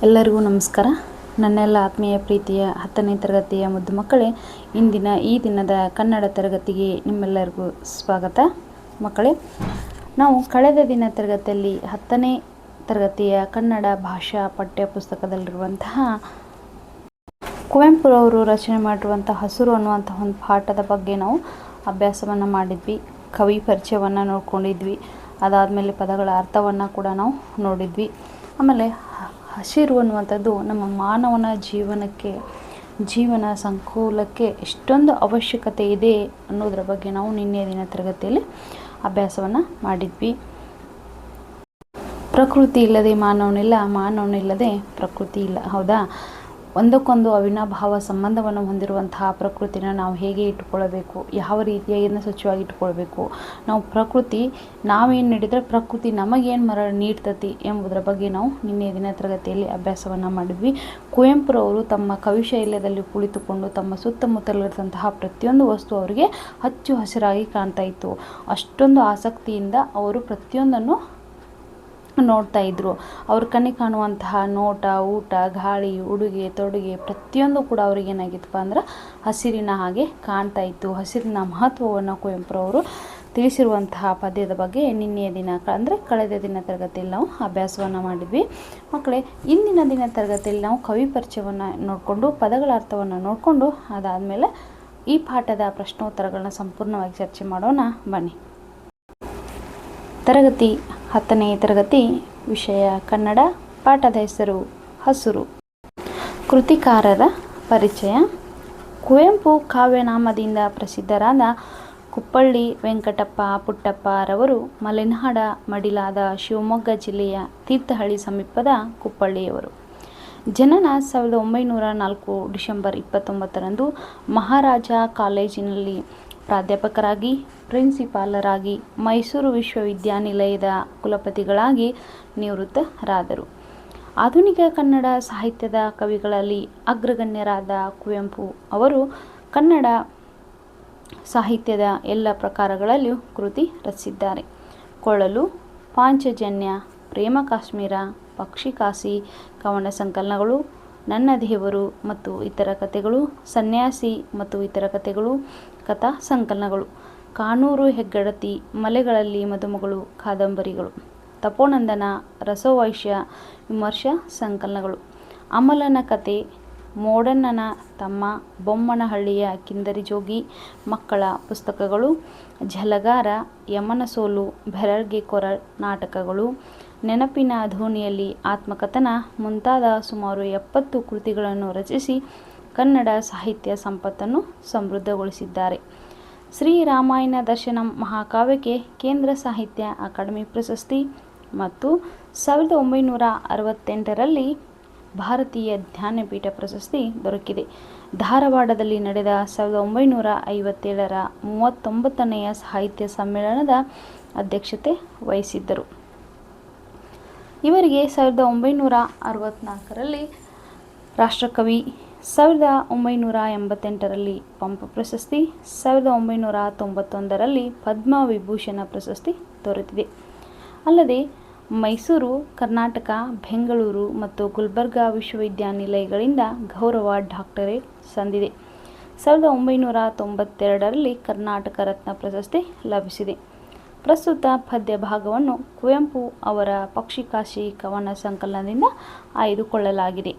ಎಲ್ಲರಿಗೂ ನಮಸ್ಕಾರ. ನನ್ನೆಲ್ಲ ಆತ್ಮೀಯ ಪ್ರೀತಿಯ 10ನೇ ತರಗತಿಯ ಮುದ್ದು ಮಕ್ಕಳೇ, ಇಂದಿನ ಈ ದಿನದ ಕನ್ನಡ ತರಗತಿಗೆ ನಿಮ್ಮೆಲ್ಲರಿಗೂ ಸ್ವಾಗತ. ಮಕ್ಕಳೇ, ನಾವು ಕಳೆದ ದಿನ ತರಗತಿಯಲ್ಲಿ 10ನೇ ತರಗತಿಯ ಕನ್ನಡ ಭಾಷಾ ಪಠ್ಯ ಪುಸ್ತಕದಲ್ಲಿರುವಂತಹ ಕುವೆಂಪುರವರು ರಚನೆ ಮಾಡಿರುವಂಥ ಹಸುರು ಅನ್ನುವಂಥ ಒಂದು ಪಾಠದ ಬಗ್ಗೆ ನಾವು ಅಭ್ಯಾಸವನ್ನು ಮಾಡಿದ್ವಿ. ಕವಿ ಪರಿಚಯವನ್ನು ನೋಡ್ಕೊಂಡಿದ್ವಿ. ಅದಾದಮೇಲೆ ಪದಗಳ ಅರ್ಥವನ್ನು ಕೂಡ ನಾವು ನೋಡಿದ್ವಿ. ಆಮೇಲೆ ಹಸಿರು ಅನ್ನುವಂಥದ್ದು ನಮ್ಮ ಮಾನವನ ಜೀವನ ಸಂಕುಲಕ್ಕೆ ಎಷ್ಟೊಂದು ಅವಶ್ಯಕತೆ ಇದೆ ಅನ್ನೋದರ ಬಗ್ಗೆ ನಾವು ನಿನ್ನೆಯ ದಿನ ತರಗತಿಯಲ್ಲಿ ಅಭ್ಯಾಸವನ್ನು ಮಾಡಿದ್ವಿ. ಪ್ರಕೃತಿ ಇಲ್ಲದೆ ಮಾನವನಿಲ್ಲ, ಮಾನವನಿಲ್ಲದೆ ಪ್ರಕೃತಿ ಇಲ್ಲ, ಹೌದಾ? ಒಂದಕ್ಕೊಂದು ಅವಿನಾಭಾವ ಸಂಬಂಧವನ್ನು ಹೊಂದಿರುವಂತಹ ಪ್ರಕೃತಿನ ನಾವು ಹೇಗೆ ಇಟ್ಟುಕೊಳ್ಳಬೇಕು, ಯಾವ ರೀತಿಯಾಗಿ ಸ್ವಚ್ಛವಾಗಿ ಇಟ್ಕೊಳ್ಬೇಕು, ನಾವು ಪ್ರಕೃತಿ ನಾವೇನು ನೀಡಿದರೆ ಪ್ರಕೃತಿ ನಮಗೇನು ನೀಡ್ತತಿ ಎಂಬುದರ ಬಗ್ಗೆ ನಾವು ನಿನ್ನೆ ದಿನ ತರಗತಿಯಲ್ಲಿ ಅಭ್ಯಾಸವನ್ನು ಮಾಡಿದ್ವಿ. ಕುವೆಂಪುರವರು ತಮ್ಮ ಕವಿಶೈಲ್ಯದಲ್ಲಿ ಕುಳಿತುಕೊಂಡು ತಮ್ಮ ಸುತ್ತಮುತ್ತಲಿರುವಂತಹ ಪ್ರತಿಯೊಂದು ವಸ್ತು ಅವರಿಗೆ ಹಚ್ಚು ಹಸಿರಾಗಿ ಕಾಣ್ತಾ ಇತ್ತು. ಅಷ್ಟೊಂದು ಆಸಕ್ತಿಯಿಂದ ಅವರು ಪ್ರತಿಯೊಂದನ್ನು ನೋಡ್ತಾ ಇದ್ರು. ಅವ್ರ ಕಣ್ಣಿಗೆ ಕಾಣುವಂತಹ ನೋಟ, ಊಟ, ಗಾಳಿ, ಉಡುಗೆ ತೊಡುಗೆ ಪ್ರತಿಯೊಂದು ಕೂಡ ಅವ್ರಿಗೆ ಏನಾಗಿತ್ತಪ್ಪ ಅಂದ್ರೆ ಹಸಿರಿನ ಹಾಗೆ ಕಾಣ್ತಾ ಇತ್ತು. ಹಸಿರಿನ ಮಹತ್ವವನ್ನು ಕುವೆಂಪುರವರು ತಿಳಿಸಿರುವಂತಹ ಪದ್ಯದ ಬಗ್ಗೆ ನಿನ್ನೆಯ ದಿನ ಅಂದರೆ ಕಳೆದ ದಿನ ತರಗತಿಯಲ್ಲಿ ನಾವು ಅಭ್ಯಾಸವನ್ನು ಮಾಡಿದ್ವಿ. ಮಕ್ಕಳೇ, ಇಂದಿನ ದಿನ ತರಗತಿಯಲ್ಲಿ ನಾವು ಕವಿ ಪರಿಚಯವನ್ನು ನೋಡಿಕೊಂಡು ಪದಗಳ ಅರ್ಥವನ್ನು ನೋಡಿಕೊಂಡು ಅದಾದಮೇಲೆ ಈ ಪಾಠದ ಪ್ರಶ್ನೋತ್ತರಗಳನ್ನ ಸಂಪೂರ್ಣವಾಗಿ ಚರ್ಚೆ ಮಾಡೋಣ. ಬನ್ನಿ. ತರಗತಿ 10ನೇ ತರಗತಿ, ವಿಷಯ ಕನ್ನಡ, ಪಾಠದ ಹೆಸರು ಹಸುರು. ಕೃತಿಕಾರರ ಪರಿಚಯ. ಕುವೆಂಪು ಕಾವ್ಯನಾಮದಿಂದ ಪ್ರಸಿದ್ಧರಾದ ಕುಪ್ಪಳ್ಳಿ ವೆಂಕಟಪ್ಪ ಪುಟ್ಟಪ್ಪರವರು ಮಲೆನಾಡ ಮಡಿಲಾದ ಶಿವಮೊಗ್ಗ ಜಿಲ್ಲೆಯ ತೀರ್ಥಹಳ್ಳಿ ಸಮೀಪದ ಕುಪ್ಪಳ್ಳಿಯವರು. ಜನನ 1904 ಡಿಸೆಂಬರ್ 29ರಂದು ಮಹಾರಾಜ ಕಾಲೇಜಿನಲ್ಲಿ ಪ್ರಾಧ್ಯಾಪಕರಾಗಿ, ಪ್ರಿನ್ಸಿಪಾಲರಾಗಿ, ಮೈಸೂರು ವಿಶ್ವವಿದ್ಯಾನಿಲಯದ ಕುಲಪತಿಗಳಾಗಿ ನಿವೃತ್ತರಾದರು. ಆಧುನಿಕ ಕನ್ನಡ ಸಾಹಿತ್ಯದ ಕವಿಗಳಲ್ಲಿ ಅಗ್ರಗಣ್ಯರಾದ ಕುವೆಂಪು ಅವರು ಕನ್ನಡ ಸಾಹಿತ್ಯದ ಎಲ್ಲ ಪ್ರಕಾರಗಳಲ್ಲಿಯೂ ಕೃತಿ ರಚಿಸಿದ್ದಾರೆ. ಕೊಳಲು, ಪಾಂಚಜನ್ಯ, ಪ್ರೇಮ ಕಾಶ್ಮೀರ, ಪಕ್ಷಿಕಾಸಿ, ಕವನ ಸಂಕಲನಗಳು, ನನ್ನ ದೇವರು ಮತ್ತು ಇತರ ಕಥೆಗಳು, ಸನ್ಯಾಸಿ ಮತ್ತು ಇತರ ಕಥೆಗಳು, ಕಥಾ ಸಂಕಲನಗಳು, ಕಾನೂರು ಹೆಗ್ಗಡತಿ, ಮಲೆಗಳಲ್ಲಿ ಮದುಮಗಳು, ಕಾದಂಬರಿಗಳು, ತಪೋನಂದನ, ರಸವೈಶ್ಯ, ವಿಮರ್ಶಾ ಸಂಕಲನಗಳು, ಅಮಲನ ಕತೆ, ಮೋಡಣ್ಣನ ತಮ್ಮ, ಬೊಮ್ಮನಹಳ್ಳಿಯ ಕಿಂದರಿ ಜೋಗಿ, ಮಕ್ಕಳ ಪುಸ್ತಕಗಳು, ಝಲಗಾರ, ಯಮನ ಸೋಲು, ಬೆರಳ್ಗೆ ಕೊರಳ್ ನಾಟಕಗಳು, ನೆನಪಿನ ಧೋನಿಯಲ್ಲಿ ಆತ್ಮಕಥನ ಮುಂತಾದ ಸುಮಾರು 70 ಕೃತಿಗಳನ್ನು ರಚಿಸಿ ಕನ್ನಡ ಸಾಹಿತ್ಯ ಸಂಪತ್ತನ್ನು ಸಮೃದ್ಧಗೊಳಿಸಿದ್ದಾರೆ. ಶ್ರೀ ರಾಮಾಯಣ ದರ್ಶನಂ ಮಹಾಕಾವ್ಯಕ್ಕೆ ಕೇಂದ್ರ ಸಾಹಿತ್ಯ ಅಕಾಡೆಮಿ ಪ್ರಶಸ್ತಿ ಮತ್ತು 1968ರಲ್ಲಿ ಭಾರತೀಯ ಜ್ಞಾನಪೀಠ ಪ್ರಶಸ್ತಿ ದೊರಕಿದೆ. ಧಾರವಾಡದಲ್ಲಿ ನಡೆದ 1957ರ 39ನೆಯ ಸಾಹಿತ್ಯ ಸಮ್ಮೇಳನದ ಅಧ್ಯಕ್ಷತೆ ವಹಿಸಿದ್ದರು. ಇವರಿಗೆ 1964ರಲ್ಲಿ ರಾಷ್ಟ್ರಕವಿ, 1988ರಲ್ಲಿ ಪಂಪ ಪ್ರಶಸ್ತಿ, 1991ರಲ್ಲಿ ಪದ್ಮವಿಭೂಷಣ ಪ್ರಶಸ್ತಿ ದೊರೆತಿದೆ. ಅಲ್ಲದೆ ಮೈಸೂರು, ಕರ್ನಾಟಕ, ಬೆಂಗಳೂರು ಮತ್ತು ಗುಲ್ಬರ್ಗಾ ವಿಶ್ವವಿದ್ಯಾನಿಲಯಗಳಿಂದ ಗೌರವ ಡಾಕ್ಟರೇಟ್ ಸಂದಿದೆ. 1992ರಲ್ಲಿ ಕರ್ನಾಟಕ ರತ್ನ ಪ್ರಶಸ್ತಿ ಲಭಿಸಿದೆ. ಪ್ರಸ್ತುತ ಪದ್ಯ ಭಾಗವನ್ನು ಕುವೆಂಪು ಅವರ ಪಕ್ಷಿಕಾಶಿ ಕವನ ಸಂಕಲನದಿಂದ ಆಯ್ದುಕೊಳ್ಳಲಾಗಿದೆ.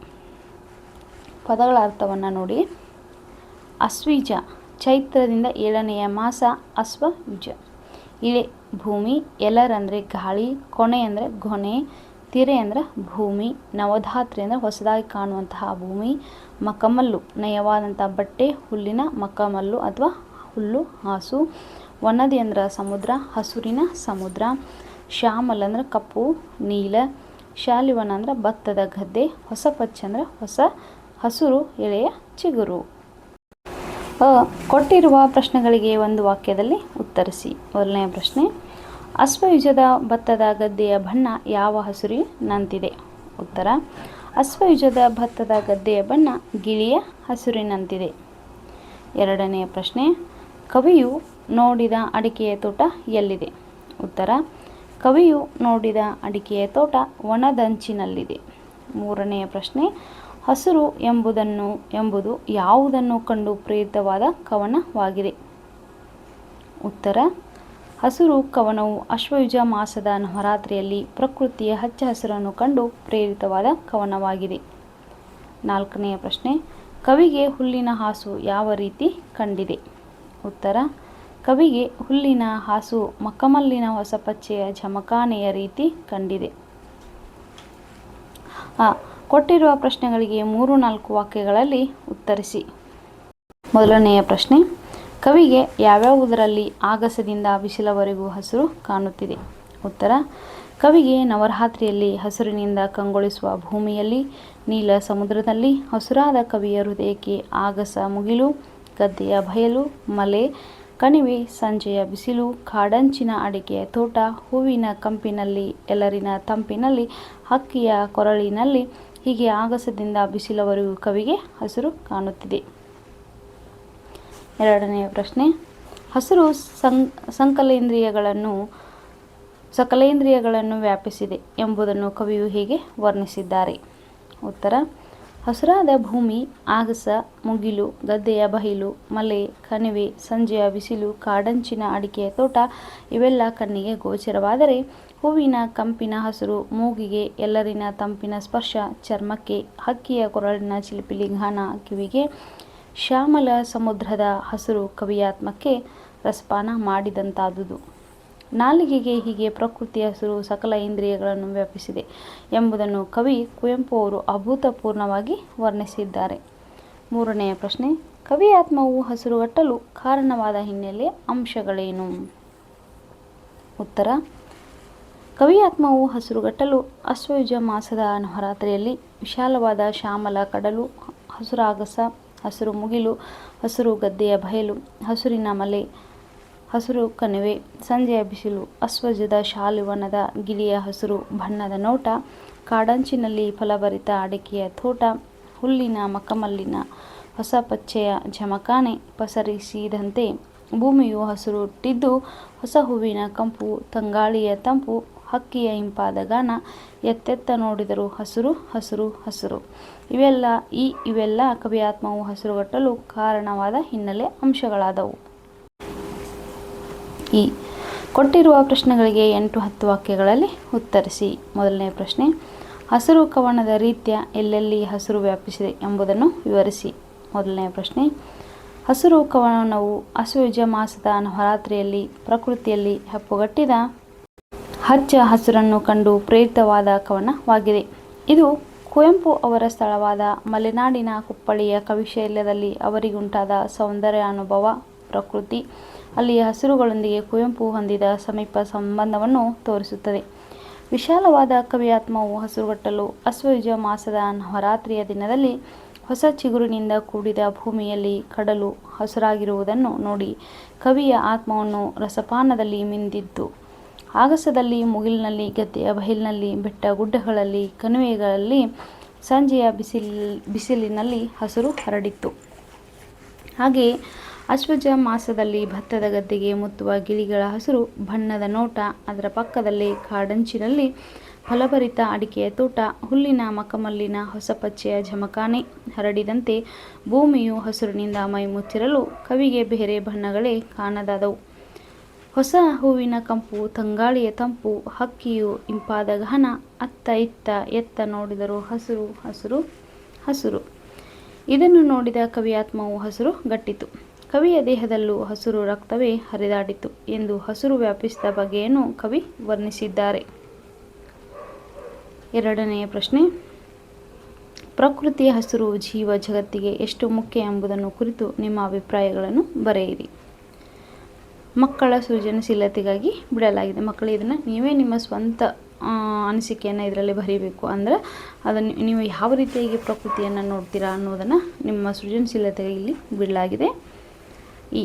ಪದಗಳ ಅರ್ಥವನ್ನು ನೋಡಿ. ಅಶ್ವಯುಜ, ಚೈತ್ರದಿಂದ 7ನೆಯ ಮಾಸ ಅಶ್ವಯುಜ. ಇಳೆ, ಭೂಮಿ. ಎಲರ್ ಅಂದರೆ ಗಾಳಿ. ಕೊನೆ ಅಂದರೆ ಗೊನೆ. ತಿರೆ ಅಂದರೆ ಭೂಮಿ. ನವಧಾತ್ರಿ ಅಂದರೆ ಹೊಸದಾಗಿ ಕಾಣುವಂತಹ ಭೂಮಿ. ಮಕಮಲ್ಲು, ನಯವಾದಂಥ ಬಟ್ಟೆ, ಹುಲ್ಲಿನ ಮಕಮಲ್ಲು ಅಥವಾ ಹುಲ್ಲು ಹಾಸು. ವನದಿ ಅಂದ್ರೆ ಸಮುದ್ರ, ಹಸುರಿನ ಸಮುದ್ರ. ಶ್ಯಾಮಲ್ ಅಂದ್ರೆ ಕಪ್ಪು, ನೀಲ. ಶಾಲಿವನ ಅಂದ್ರೆ ಭತ್ತದ ಗದ್ದೆ. ಹೊಸ ಪಚ್ಚ ಅಂದ್ರೆ ಹೊಸ ಹಸುರು, ಎಳೆಯ ಚಿಗುರು. ಕೊಟ್ಟಿರುವ ಪ್ರಶ್ನೆಗಳಿಗೆ ಒಂದು ವಾಕ್ಯದಲ್ಲಿ ಉತ್ತರಿಸಿ. ಮೊದಲನೆಯ ಪ್ರಶ್ನೆ, ಅಶ್ವಯುಜದ ಭತ್ತದ ಗದ್ದೆಯ ಬಣ್ಣ ಯಾವ ಹಸುರಿನಂತಿದೆ? ಉತ್ತರ, ಅಶ್ವಯುಜದ ಭತ್ತದ ಗದ್ದೆಯ ಬಣ್ಣ ಗಿಳಿಯ ಹಸುರಿನಂತಿದೆ. ಎರಡನೆಯ ಪ್ರಶ್ನೆ, ಕವಿಯು ನೋಡಿದ ಅಡಿಕೆಯ ತೋಟ ಎಲ್ಲಿದೆ? ಉತ್ತರ, ಕವಿಯು ನೋಡಿದ ಅಡಿಕೆಯ ತೋಟ ವನದಂಚಿನಲ್ಲಿದೆ. ಮೂರನೆಯ ಪ್ರಶ್ನೆ, ಹಸುರು ಎಂಬುದು ಯಾವುದನ್ನು ಕಂಡು ಪ್ರೇರಿತವಾದ ಕವನವಾಗಿದೆ? ಉತ್ತರ, ಹಸುರು ಕವನವು ಆಶ್ವಯುಜ ಮಾಸದ ನವರಾತ್ರಿಯಲ್ಲಿ ಪ್ರಕೃತಿಯ ಹಚ್ಚ ಹಸಿರನ್ನು ಕಂಡು ಪ್ರೇರಿತವಾದ ಕವನವಾಗಿದೆ. ನಾಲ್ಕನೆಯ ಪ್ರಶ್ನೆ, ಕವಿಗೆ ಹುಲ್ಲಿನ ಹಾಸು ಯಾವ ರೀತಿ ಕಂಡಿದೆ? ಉತ್ತರ, ಕವಿಗೆ ಹುಲ್ಲಿನ ಹಾಸು ಮಕ್ಕಮಲ್ಲಿನ ಹೊಸಪಚ್ಚೆಯ ಝಮಖಾನೆಯ ರೀತಿ ಕಂಡಿದೆ. ಕೊಟ್ಟಿರುವ ಪ್ರಶ್ನೆಗಳಿಗೆ 3-4 ವಾಕ್ಯಗಳಲ್ಲಿ ಉತ್ತರಿಸಿ. ಮೊದಲನೆಯ ಪ್ರಶ್ನೆ, ಕವಿಗೆ ಯಾವ್ಯಾವುದರಲ್ಲಿ ಆಗಸದಿಂದ ಬಿಸಿಲವರೆಗೂ ಹಸಿರು ಕಾಣುತ್ತಿದೆ? ಉತ್ತರ, ಕವಿಗೆ ನವರಾತ್ರಿಯಲ್ಲಿ ಹಸಿರಿನಿಂದ ಕಂಗೊಳಿಸುವ ಭೂಮಿಯಲ್ಲಿ, ನೀಲ ಸಮುದ್ರದಲ್ಲಿ, ಹಸುರಾದ ಕವಿಯ ಹೃದಯಕ್ಕೆ ಆಗಸ ಮುಗಿಲು, ಗದ್ದೆಯ ಬಯಲು, ಮಲೆ, ಕಣಿವೆ, ಸಂಜೆಯ ಬಿಸಿಲು, ಕಾಡಂಚಿನ ಅಡಿಕೆಯ ತೋಟ, ಹೂವಿನ ಕಂಪಿನಲ್ಲಿ, ಎಲರಿನ ತಂಪಿನಲ್ಲಿ, ಹಕ್ಕಿಯ ಕೊರಳಿನಲ್ಲಿ, ಹೀಗೆ ಆಗಸದಿಂದ ಬಿಸಿಲವರೆಗೂ ಕವಿಗೆ ಹಸಿರು ಕಾಣುತ್ತಿದೆ. ಎರಡನೆಯ ಪ್ರಶ್ನೆ, ಹಸಿರು ಸಕಲೇಂದ್ರಿಯಗಳನ್ನು ವ್ಯಾಪಿಸಿದೆ ಎಂಬುದನ್ನು ಕವಿಯು ಹೇಗೆ ವರ್ಣಿಸಿದ್ದಾರೆ? ಉತ್ತರ, ಹಸುರಾದ ಭೂಮಿ, ಆಗಸ, ಮುಗಿಲು, ಗದ್ದೆಯ ಬಹಿಲು, ಮಲೆ, ಕಣಿವೆ, ಸಂಜೆಯ ಬಿಸಿಲು, ಕಾಡಂಚಿನ ಅಡಿಕೆಯ ತೋಟ ಇವೆಲ್ಲ ಕಣ್ಣಿಗೆ ಗೋಚರವಾದರೆ, ಹೂವಿನ ಕಂಪಿನ ಹಸಿರು ಮೂಗಿಗೆ, ಎಲರಿನ ತಂಪಿನ ಸ್ಪರ್ಶ ಚರ್ಮಕ್ಕೆ, ಹಕ್ಕಿಯ ಕೊರಳಿನ ಚಿಲಿಪಿಲಿ ಗಾನ ಕಿವಿಗೆ, ಶ್ಯಾಮಲ ಸಮುದ್ರದ ಹಸಿರು ಕವಿಯಾತ್ಮಕ್ಕೆ ರಸಪಾನ ಮಾಡಿದಂತಾದುದು. ನಾಲಿಗೆಗೆ, ಹೀಗೆ ಪ್ರಕೃತಿಯ ಹಸಿರು ಸಕಲ ಇಂದ್ರಿಯಗಳನ್ನು ವ್ಯಾಪಿಸಿದೆ ಎಂಬುದನ್ನು ಕವಿ ಕುವೆಂಪು ಅವರು ಅಭೂತಪೂರ್ಣವಾಗಿ ವರ್ಣಿಸಿದ್ದಾರೆ. ಮೂರನೆಯ ಪ್ರಶ್ನೆ, ಕವಿಯಾತ್ಮವು ಹಸಿರುಗಟ್ಟಲು ಕಾರಣವಾದ ಹಿನ್ನೆಲೆ ಅಂಶಗಳೇನು? ಉತ್ತರ, ಕವಿಯಾತ್ಮವು ಹಸಿರುಗಟ್ಟಲು ಆಶ್ವಯುಜ ಮಾಸದ ನವರಾತ್ರಿಯಲ್ಲಿ ವಿಶಾಲವಾದ ಶ್ಯಾಮಲ ಕಡಲು, ಹಸುರಾಗಸ, ಹಸಿರು ಮುಗಿಲು, ಹಸಿರು ಗದ್ದೆಯ ಬಯಲು, ಹಸುರಿನ ಮಲೆ, ಹಸಿರು ಕಣಿವೆ, ಸಂಜೆಯ ಬಿಸಿಲು, ಅಶ್ವಯುಜದ ಶಾಲಿವನದ ಗಿಳಿಯ ಹಸಿರು ಬಣ್ಣದ ನೋಟ, ಕಾಡಂಚಿನಲ್ಲಿ ಫಲಭರಿತ ಅಡಿಕೆಯ ತೋಟ, ಹುಲ್ಲಿನ ಮಕ್ಕಮಲ್ಲಿನ ಹೊಸ ಪಚ್ಚೆಯ ಝಮಖಾನೆ ಪಸರಿಸಿದಂತೆ ಭೂಮಿಯು ಹಸಿರುಟ್ಟಿದ್ದು, ಹೊಸ ಹೂವಿನ ಕಂಪು, ತಂಗಾಳಿಯ ತಂಪು, ಹಕ್ಕಿಯ ಇಂಪಾದ ಗಾನ, ಎತ್ತೆತ್ತ ನೋಡಿದರೂ ಹಸಿರು ಹಸಿರು ಹಸಿರು ಇವೆಲ್ಲ ಕವಿಯಾತ್ಮವು ಹಸಿರುಗಟ್ಟಲು ಕಾರಣವಾದ ಹಿನ್ನೆಲೆ ಅಂಶಗಳಾದವು. ಕೊಟ್ಟಿರುವ ಪ್ರಶ್ನೆಗಳಿಗೆ 8-10 ವಾಕ್ಯಗಳಲ್ಲಿ ಉತ್ತರಿಸಿ. ಮೊದಲನೇ ಪ್ರಶ್ನೆ, ಹಸಿರು ಕವನದ ರೀತ್ಯ ಎಲ್ಲೆಲ್ಲಿ ಹಸಿರು ವ್ಯಾಪಿಸಿದೆ ಎಂಬುದನ್ನು ವಿವರಿಸಿ. ಮೊದಲನೇ ಪ್ರಶ್ನೆ, ಹಸಿರು ಕವನವು ಆಶ್ವಯುಜ ಮಾಸದ ನವರಾತ್ರಿಯಲ್ಲಿ ಪ್ರಕೃತಿಯಲ್ಲಿ ಹೆಪ್ಪುಗಟ್ಟಿದ ಹಚ್ಚ ಹಸಿರನ್ನು ಕಂಡು ಪ್ರೇರಿತವಾದ ಕವನವಾಗಿದೆ. ಇದು ಕುವೆಂಪು ಅವರ ಸ್ಥಳವಾದ ಮಲೆನಾಡಿನ ಕುಪ್ಪಳಿಯ ಕವಿಶೈಲ್ಯದಲ್ಲಿ ಅವರಿಗುಂಟಾದ ಸೌಂದರ್ಯಾನುಭವ, ಪ್ರಕೃತಿ, ಅಲ್ಲಿಯ ಹಸಿರುಗಳೊಂದಿಗೆ ಕುವೆಂಪು ಹೊಂದಿದ ಸಮೀಪ ಸಂಬಂಧವನ್ನು ತೋರಿಸುತ್ತದೆ. ವಿಶಾಲವಾದ ಕವಿಯಾತ್ಮವು ಹಸಿರುಗಟ್ಟಲು ಆಶ್ವಯುಜ ಮಾಸದ ನವರಾತ್ರಿಯ ದಿನದಲ್ಲಿ ಹೊಸ ಚಿಗುರಿನಿಂದ ಕೂಡಿದ ಭೂಮಿಯಲ್ಲಿ ಕಡಲು ಹಸುರಾಗಿರುವುದನ್ನು ನೋಡಿ ಕವಿಯ ಆತ್ಮವನ್ನು ರಸಪಾನದಲ್ಲಿ ಮಿಂದಿದ್ದು, ಆಗಸದಲ್ಲಿ, ಮುಗಿಲಿನಲ್ಲಿ, ಗದ್ದೆಯ ಬಯಲಿನಲ್ಲಿ, ಬೆಟ್ಟ ಗುಡ್ಡಗಳಲ್ಲಿ, ಕಣಿವೆಗಳಲ್ಲಿ ಸಂಜೆಯ ಬಿಸಿಲಿನಲ್ಲಿ ಹಸಿರು ಹರಡಿತ್ತು. ಹಾಗೆಯೇ ಆಶ್ವಯುಜ ಮಾಸದಲ್ಲಿ ಭತ್ತದ ಗದ್ದೆಗೆ ಮುತ್ತುವ ಗಿಳಿಗಳ ಹಸಿರು ಬಣ್ಣದ ನೋಟ, ಅದರ ಪಕ್ಕದಲ್ಲೇ ಕಾಡಂಚಿನಲ್ಲಿ ಫಲಭರಿತ ಅಡಿಕೆಯ ತೋಟ, ಹುಲ್ಲಿನ ಮಖಮಲ್ಲಿನ ಹೊಸ ಪಚ್ಚೆಯ ಝಮಖಾನೆ ಹರಡಿದಂತೆ ಭೂಮಿಯು ಹಸಿರಿನಿಂದ ಮೈಮುಚ್ಚಿರಲು ಕವಿಗೆ ಬೇರೆ ಬಣ್ಣಗಳೇ ಕಾಣದಾದವು. ಹೊಸ ಹೂವಿನ ಕಂಪು, ತಂಗಾಳಿಯ ತಂಪು, ಹಕ್ಕಿಯು ಇಂಪಾದ ಗಾನ, ಅತ್ತ ಇತ್ತ ಎತ್ತ ನೋಡಿದರೂ ಹಸಿರು ಹಸಿರು ಹಸಿರು. ಇದನ್ನು ನೋಡಿದ ಕವಿಯಾತ್ಮವು ಹಸಿರು ಗಟ್ಟಿತು. ಕವಿಯ ದೇಹದಲ್ಲೂ ಹಸಿರು ರಕ್ತವೇ ಹರಿದಾಡಿತು ಎಂದು ಹಸಿರು ವ್ಯಾಪಿಸಿದ ಬಗೆಯನ್ನು ಕವಿ ವರ್ಣಿಸಿದ್ದಾರೆ. ಎರಡನೆಯ ಪ್ರಶ್ನೆ, ಪ್ರಕೃತಿಯ ಹಸಿರು ಜೀವ ಜಗತ್ತಿಗೆ ಎಷ್ಟು ಮುಖ್ಯ ಎಂಬುದನ್ನು ಕುರಿತು ನಿಮ್ಮ ಅಭಿಪ್ರಾಯಗಳನ್ನು ಬರೆಯಿರಿ. ಮಕ್ಕಳ ಸೃಜನಶೀಲತೆಗಾಗಿ ಬಿಡಲಾಗಿದೆ. ಮಕ್ಕಳು ಇದನ್ನು ನೀವೇ ನಿಮ್ಮ ಸ್ವಂತ ಅನಿಸಿಕೆಯನ್ನು ಇದರಲ್ಲಿ ಬರೀಬೇಕು. ಅಂದರೆ ಅದನ್ನು ನೀವು ಯಾವ ರೀತಿಯಾಗಿ ಪ್ರಕೃತಿಯನ್ನು ನೋಡ್ತೀರಾ ಅನ್ನೋದನ್ನು ನಿಮ್ಮ ಸೃಜನಶೀಲತೆಗೆ ಇಲ್ಲಿ ಬಿಡಲಾಗಿದೆ. ಈ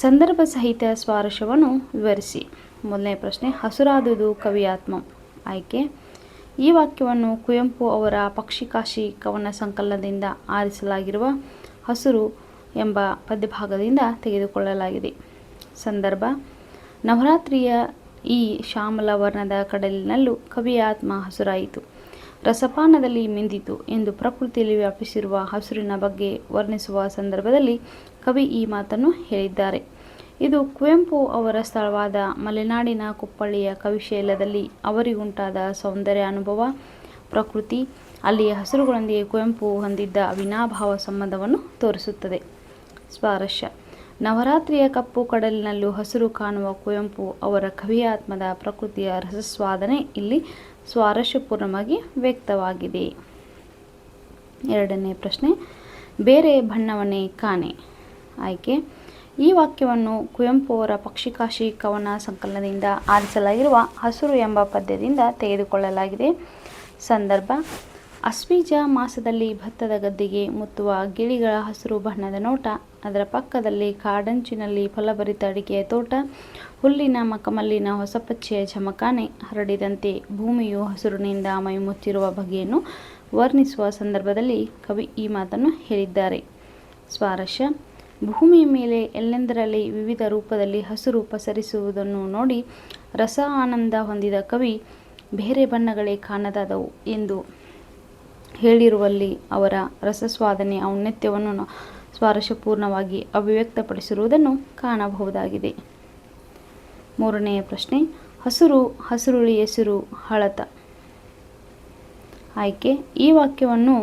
ಸಂದರ್ಭ ಸಹಿತ ಸ್ವಾರಸ್ಯವನ್ನು ವಿವರಿಸಿ. ಮೊದಲನೇ ಪ್ರಶ್ನೆ, ಹಸುರಾದುದು ಕವಿಯಾತ್ಮ. ಆಯ್ಕೆ, ಈ ವಾಕ್ಯವನ್ನು ಕುವೆಂಪು ಅವರ ಪಕ್ಷಿಕಾಶಿ ಕವನ ಸಂಕಲನದಿಂದ ಆರಿಸಲಾಗಿರುವ ಹಸಿರು ಎಂಬ ಪದ್ಯಭಾಗದಿಂದ ತೆಗೆದುಕೊಳ್ಳಲಾಗಿದೆ. ಸಂದರ್ಭ, ನವರಾತ್ರಿಯ ಈ ಶ್ಯಾಮಲ ವರ್ಣದ ಕಡಲಿನಲ್ಲೂ ಕವಿಯ ಆತ್ಮ ಹಸುರಾಯಿತು. ರಸಪಾನದಲ್ಲಿ ಮಿಂದಿತು ಎಂದು ಪ್ರಕೃತಿಯಲ್ಲಿ ವ್ಯಾಪಿಸಿರುವ ಹಸುರಿನ ಬಗ್ಗೆ ವರ್ಣಿಸುವ ಸಂದರ್ಭದಲ್ಲಿ ಕವಿ ಈ ಮಾತನ್ನು ಹೇಳಿದ್ದಾರೆ. ಇದು ಕುವೆಂಪು ಅವರ ಸ್ಥಳವಾದ ಮಲೆನಾಡಿನ ಕುಪ್ಪಳ್ಳಿಯ ಕವಿಶೈಲದಲ್ಲಿ ಅವರಿಗುಂಟಾದ ಸೌಂದರ್ಯ ಅನುಭವ, ಪ್ರಕೃತಿ, ಅಲ್ಲಿಯ ಹಸುರುಗಳೊಂದಿಗೆ ಕುವೆಂಪು ಹೊಂದಿದ್ದ ಅವಿನಾಭಾವ ಸಂಬಂಧವನ್ನು ತೋರಿಸುತ್ತದೆ. ಸ್ವಾರಸ್ಯ: ನವರಾತ್ರಿಯ ಕಪ್ಪು ಕಡಲಿನಲ್ಲೂ ಹಸುರು ಕಾಣುವ ಕುವೆಂಪು ಅವರ ಕವಿಯಾತ್ಮದ ಪ್ರಕೃತಿಯ ರಸಸ್ವಾದನೆ ಇಲ್ಲಿ ಸ್ವಾರಸ್ಯಪೂರ್ಣವಾಗಿ ವ್ಯಕ್ತವಾಗಿದೆ. ಎರಡನೇ ಪ್ರಶ್ನೆ, ಬೇರೆ ಬಣ್ಣವನ್ನೇ ಕಾಣೆ. ಆಯ್ಕೆ: ಈ ವಾಕ್ಯವನ್ನು ಕುವೆಂಪು ಅವರ ಪಕ್ಷಿಕಾಶಿ ಕವನ ಸಂಕಲನದಿಂದ ಆರಿಸಲಾಗಿರುವ ಹಸುರು ಎಂಬ ಪದ್ಯದಿಂದ ತೆಗೆದುಕೊಳ್ಳಲಾಗಿದೆ. ಸಂದರ್ಭ: ಆಶ್ವೀಜ ಮಾಸದಲ್ಲಿ ಭತ್ತದ ಗದ್ದೆಗೆ ಮುತ್ತುವ ಗಿಳಿಗಳ ಹಸಿರು ಬಣ್ಣದ ನೋಟ, ಅದರ ಪಕ್ಕದಲ್ಲಿ ಕಾಡಂಚಿನಲ್ಲಿ ಫಲಭರಿತ ಅಡಿಕೆಯ ತೋಟ, ಹುಲ್ಲಿನ ಮಕಮಲ್ಲಿನ ಹೊಸಪಚ್ಚೆಯ ಝಮಖಾನೆ ಹರಡಿದಂತೆ ಭೂಮಿಯು ಹಸುರಿನಿಂದ ಮೈಮುಚ್ಚಿರುವ ಬಗೆಯನ್ನು ವರ್ಣಿಸುವ ಸಂದರ್ಭದಲ್ಲಿ ಕವಿ ಈ ಮಾತನ್ನು ಹೇಳಿದ್ದಾರೆ. ಸ್ವಾರಸ್ಯ: ಭೂಮಿಯ ಮೇಲೆ ಎಲ್ಲೆಂದರಲ್ಲಿ ವಿವಿಧ ರೂಪದಲ್ಲಿ ಹಸುರು ಪಸರಿಸುವುದನ್ನು ನೋಡಿ ರಸ ಆನಂದ ಹೊಂದಿದ ಕವಿ ಬೇರೆ ಬಣ್ಣಗಳೇ ಕಾಣದಾದವು ಎಂದು ಹೇಳಿರುವಲ್ಲಿ ಅವರ ರಸಸ್ವಾದನೆಯ ಔನ್ನತ್ಯವನ್ನು ಸ್ವಾರಸ್ಯಪೂರ್ಣವಾಗಿ ಅಭಿವ್ಯಕ್ತಪಡಿಸಿರುವುದನ್ನು ಕಾಣಬಹುದಾಗಿದೆ. ಮೂರನೆಯ ಪ್ರಶ್ನೆ, ಹಸುರು ಹಸುರುಳಿ ಹೆಸರು ಹಳತ. ಆಯ್ಕೆ: ಈ ವಾಕ್ಯವನ್ನು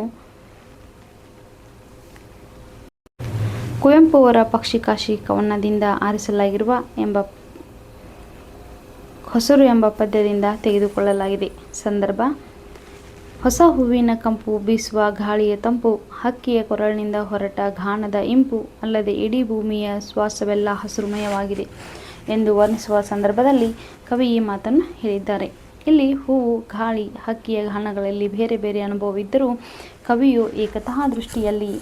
ಕುವೆಂಪು ಅವರ ಪಕ್ಷಿಕಾಶಿ ಕವನದಿಂದ ಆರಿಸಲಾಗಿರುವ ಹಸುರು ಎಂಬ ಪದ್ಯದಿಂದ ತೆಗೆದುಕೊಳ್ಳಲಾಗಿದೆ. ಸಂದರ್ಭ: ಹೊಸ ಹೂವಿನ ಕಂಪು, ಬೀಸುವ ಗಾಳಿಯ ತಂಪು, ಹಕ್ಕಿಯ ಕೊರಳಿನಿಂದ ಹೊರಟ ಗಾನದ ಇಂಪು, ಅಲ್ಲದೆ ಇಡೀ ಭೂಮಿಯ ಶ್ವಾಸವೆಲ್ಲ ಹಸುರುಮಯವಾಗಿದೆ ಎಂದು ವರ್ಣಿಸುವ ಸಂದರ್ಭದಲ್ಲಿ ಕವಿ ಈ ಮಾತನ್ನು ಹೇಳಿದ್ದಾರೆ. ಇಲ್ಲಿ ಹೂವು, ಗಾಳಿ, ಹಕ್ಕಿಯ ಗಾನಗಳಲ್ಲಿ ಬೇರೆ ಬೇರೆ ಅನುಭವವಿದ್ದರೂ ಕವಿಯು ಏಕತಾ ದೃಷ್ಟಿಯಲ್ಲಿ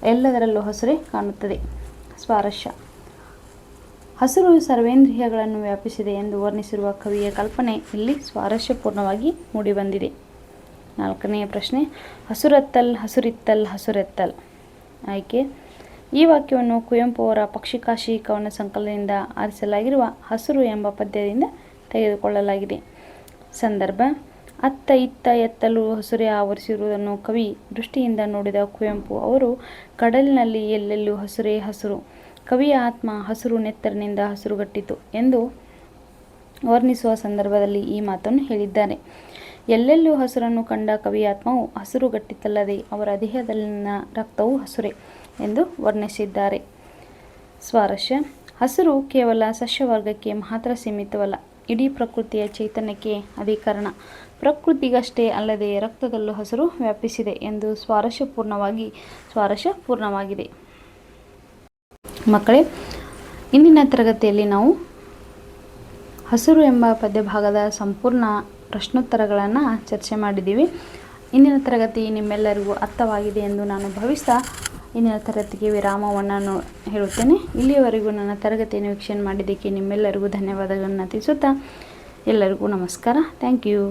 ಎಲ್ಲದರಲ್ಲೂ ಹಸುರೇ ಕಾಣುತ್ತದೆ. ಸ್ವಾರಸ್ಯ: ಹಸುರು ಸರ್ವೇಂದ್ರಿಯಗಳನ್ನು ವ್ಯಾಪಿಸಿದೆ ಎಂದು ವರ್ಣಿಸಿರುವ ಕವಿಯ ಕಲ್ಪನೆ ಇಲ್ಲಿ ಸ್ವಾರಸ್ಯಪೂರ್ಣವಾಗಿ ಮೂಡಿಬಂದಿದೆ. ನಾಲ್ಕನೆಯ ಪ್ರಶ್ನೆ, ಹಸುರತ್ತಲ್ ಹಸುರಿತ್ತಲ್ ಹಸುರೆತ್ತಲ್. ಆಯ್ಕೆ: ಈ ವಾಕ್ಯವನ್ನು ಕುವೆಂಪು ಅವರ ಪಕ್ಷಿಕಾಶಿ ಕವನ ಸಂಕಲನದಿಂದ ಆರಿಸಲಾಗಿರುವ ಹಸುರು ಎಂಬ ಪದ್ಯದಿಂದ ತೆಗೆದುಕೊಳ್ಳಲಾಗಿದೆ. ಸಂದರ್ಭ: ಅತ್ತ ಇತ್ತ ಎತ್ತಲೂ ಹಸುರೇ ಆವರಿಸಿರುವುದನ್ನು ಕವಿ ದೃಷ್ಟಿಯಿಂದ ನೋಡಿದ ಕುವೆಂಪು ಅವರು ಕಡಲಿನಲ್ಲಿ ಎಲ್ಲೆಲ್ಲೂ ಹಸುರೇ ಹಸುರು, ಕವಿಯ ಆತ್ಮ ಹಸುರು ನೆತ್ತರಿನಿಂದ ಹಸುರುಗಟ್ಟಿತು ಎಂದು ವರ್ಣಿಸುವ ಸಂದರ್ಭದಲ್ಲಿ ಈ ಮಾತನ್ನು ಹೇಳಿದ್ದಾರೆ. ಎಲ್ಲೆಲ್ಲೂ ಹಸುರನ್ನು ಕಂಡ ಕವಿಯ ಆತ್ಮವು ಹಸುರುಗಟ್ಟಿತಲ್ಲದೆ ಅವರ ದೇಹದಲ್ಲಿನ ರಕ್ತವೂ ಹಸುರೇ ಎಂದು ವರ್ಣಿಸಿದ್ದಾರೆ. ಸ್ವಾರಸ್ಯ: ಹಸುರು ಕೇವಲ ಸಸ್ಯವರ್ಗಕ್ಕೆ ಮಾತ್ರ ಸೀಮಿತವಲ್ಲ, ಇಡೀ ಪ್ರಕೃತಿಯ ಚೈತನ್ಯಕ್ಕೆ ಅಧಿಕರಣ. ಪ್ರಕೃತಿಗಷ್ಟೇ ಅಲ್ಲದೆ ರಕ್ತದಲ್ಲೂ ಹಸುರು ವ್ಯಾಪಿಸಿದೆ ಎಂದು ಸ್ವಾರಸ್ಯಪೂರ್ಣವಾಗಿದೆ. ಮಕ್ಕಳೇ, ಇಂದಿನ ತರಗತಿಯಲ್ಲಿ ನಾವು ಹಸುರು ಎಂಬ ಪದ್ಯಭಾಗದ ಸಂಪೂರ್ಣ ಪ್ರಶ್ನೋತ್ತರಗಳನ್ನು ಚರ್ಚೆ ಮಾಡಿದ್ದೀವಿ. ಇಂದಿನ ತರಗತಿ ನಿಮ್ಮೆಲ್ಲರಿಗೂ ಅರ್ಥವಾಗಿದೆ ಎಂದು ನಾನು ಭಾವಿಸ್ತಾ ಇಂದಿನ ತರಗತಿಗೆ ವಿರಾಮವನ್ನು ಹೇಳುತ್ತೇನೆ. ಇಲ್ಲಿಯವರೆಗೂ ನನ್ನ ತರಗತಿಯನ್ನು ವೀಕ್ಷಣೆ ಮಾಡಿದ್ದಕ್ಕೆ ನಿಮ್ಮೆಲ್ಲರಿಗೂ ಧನ್ಯವಾದಗಳನ್ನು ತಿಳಿಸುತ್ತಾ ಎಲ್ಲರಿಗೂ ನಮಸ್ಕಾರ. Thank you.